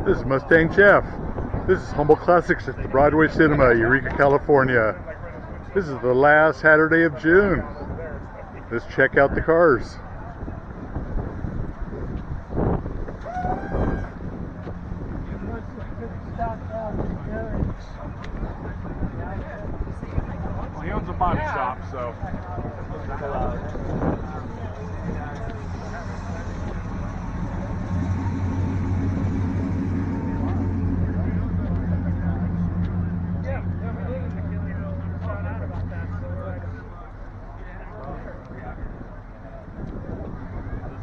This is Mustang Jeff. This is Humboldt Classics at the Broadway Cinema, Eureka, California. This is the last Saturday of June. Let's check out the cars. Well, he owns a body shop, so.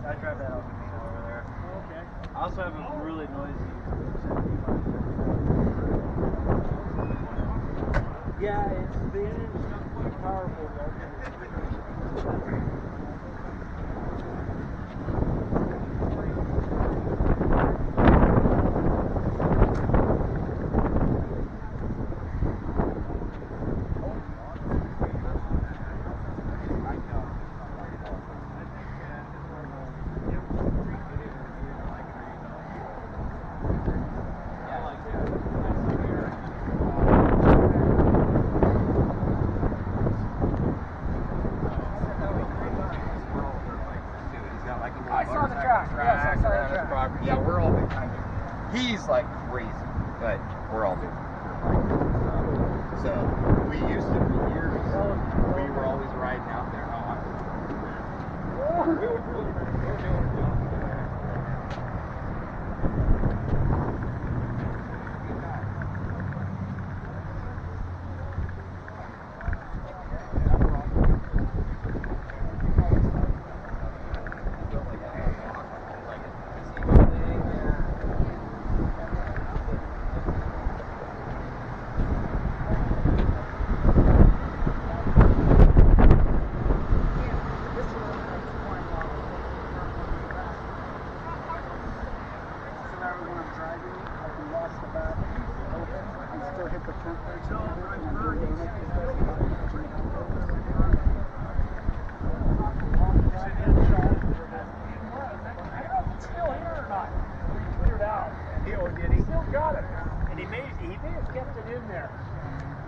I drive that out over there. Okay. I also have a really noisy. Yeah, it's the engine's not quite powerful though. I saw the track. Yes, I saw the track. Yeah, we're all big kind of. He's like crazy, but we're all big. So we used to for years. We were always riding out there.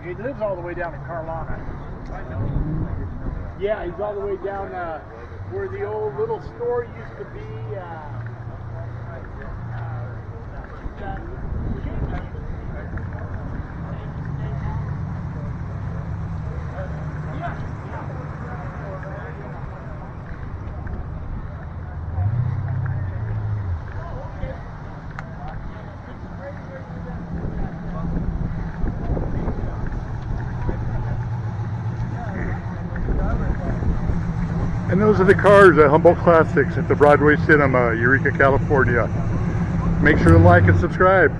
He lives all the way down in Carolina. Yeah, he's all the way down where the old little store used to be. And those are the cars at Humboldt Classics at the Broadway Cinema, Eureka, California. Make sure to like and subscribe.